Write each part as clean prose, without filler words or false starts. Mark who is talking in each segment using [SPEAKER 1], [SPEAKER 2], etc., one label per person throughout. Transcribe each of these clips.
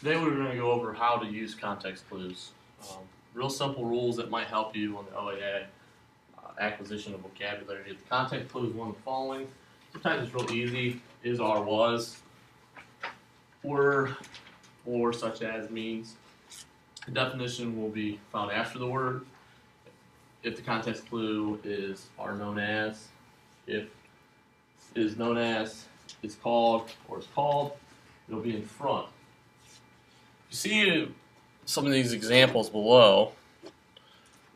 [SPEAKER 1] Today we're going to go over how to use context clues. Real simple rules that might help you on the OAA acquisition of vocabulary. The context clue is one of the following. Sometimes it's real easy. Is, are, was. Were, or, such as, means. The definition will be found after the word. If the context clue is are known as, if is known as, is called, or is called, it'll be in front. You see some of these examples below.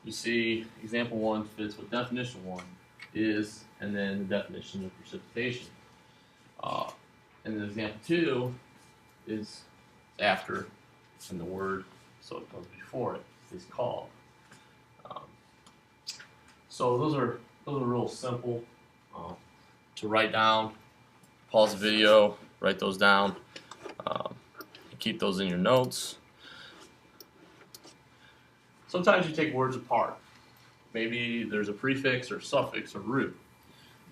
[SPEAKER 1] You see example 1 fits with definition 1 is, and then the definition of precipitation. And then example 2 is after, and the word, so it comes before it, is called. So those are real simple to write down. Pause the video, write those down. Keep those in your notes. Sometimes you take words apart. Maybe there's a prefix or suffix or root.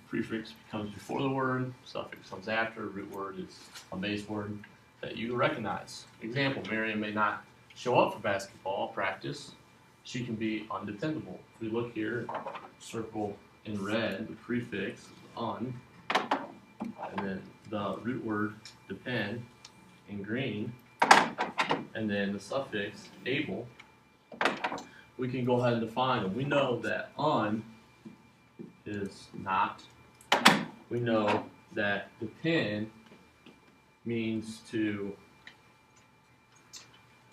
[SPEAKER 1] Prefix comes before the word, suffix comes after, root word is a base word that you recognize. Example, Miriam may not show up for basketball practice. She can be undependable. If we look here, circle in red, the prefix is un, and then the root word depend in green, and then the suffix able. We can go ahead and define them. We know that un is not. We know that depend means to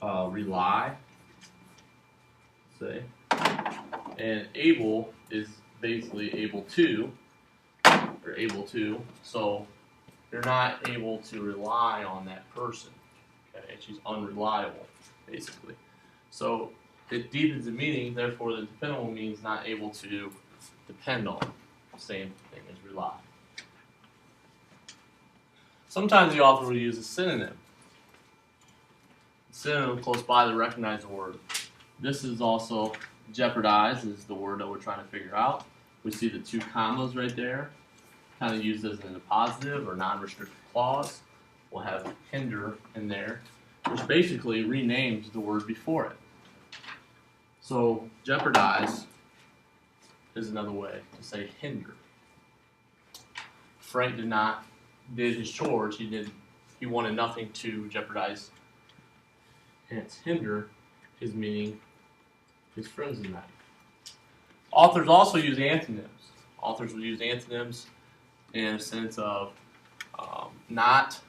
[SPEAKER 1] rely, say, and able is basically able to, or able to. So you're not able to rely on that person. Okay, she's unreliable, basically. So it deepens the meaning. Therefore, the dependable means not able to depend on. Same thing as rely. Sometimes the author will use a synonym. A synonym close by to recognize the word. This is also jeopardize is the word that we're trying to figure out. We see the 2 commas right there, kind of used as in a positive or non-restrictive clause. We'll have hinder in there, which basically renames the word before it. So jeopardize is another way to say hinder. Frank did his chores. He wanted nothing to jeopardize. Hence, hinder is meaning his friends and that. Authors also use antonyms. Authors will use antonyms in a sense of not,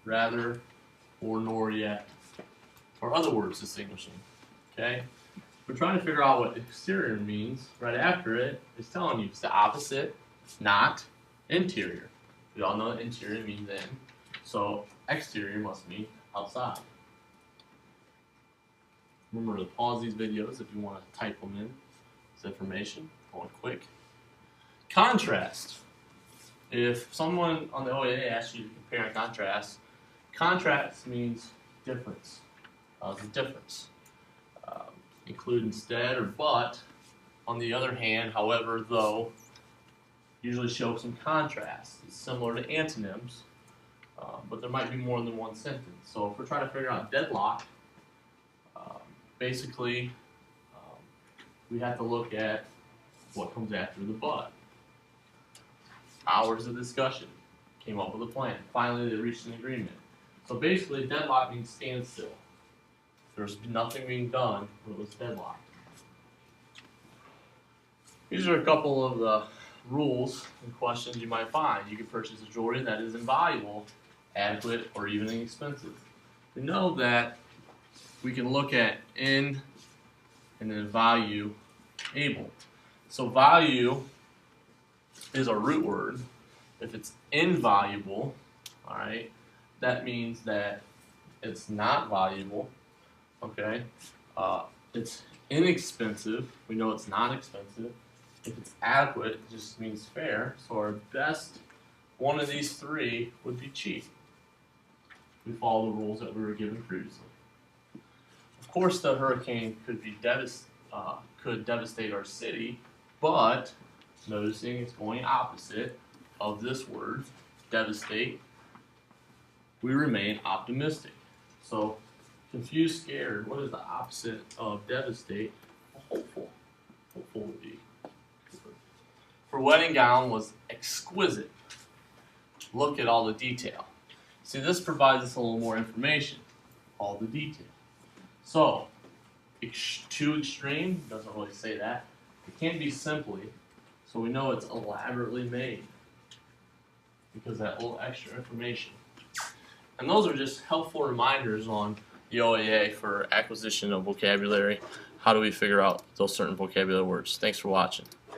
[SPEAKER 1] rather, or nor yet, or other words distinguishing. Okay? We're trying to figure out what exterior means. Right after it, it's telling you it's the opposite, not interior. We all know that interior means in, so exterior must mean outside. Remember to pause these videos if you want to type them in. This information, going quick. Contrast. If someone on the OAA asks you to compare and contrast, contrast means difference. The difference. Include instead or but. On the other hand, however, though, usually show some contrast. It's similar to antonyms, but there might be more than one sentence. So if we're trying to figure out deadlock, basically we have to look at what comes after the but. Hours of discussion, came up with a plan. Finally, they reached an agreement. So basically, deadlock means standstill. There's nothing being done when it was deadlocked. These are a couple of the rules and questions you might find. You can purchase a jewelry that is invaluable, adequate, or even inexpensive. We know that we can look at in and then value able. So value is a root word. If it's invaluable, all right, that means that it's not valuable. Okay, it's inexpensive. We know it's not expensive. If it's adequate, it just means fair. So our best one of these 3 would be cheap. We follow the rules that we were given previously. Of course, the hurricane could devastate our city, but noticing it's going opposite of this word, devastate, we remain optimistic. So, confused, scared. What is the opposite of devastate? Hopeful. Hopeful would be. Her wedding gown was exquisite. Look at all the detail. See, this provides us a little more information. All the detail. So, too extreme doesn't really say that. It can be simply, so we know it's elaborately made. Because that little extra information. And those are just helpful reminders on the OAA for acquisition of vocabulary. How do we figure out those certain vocabulary words? Thanks for watching.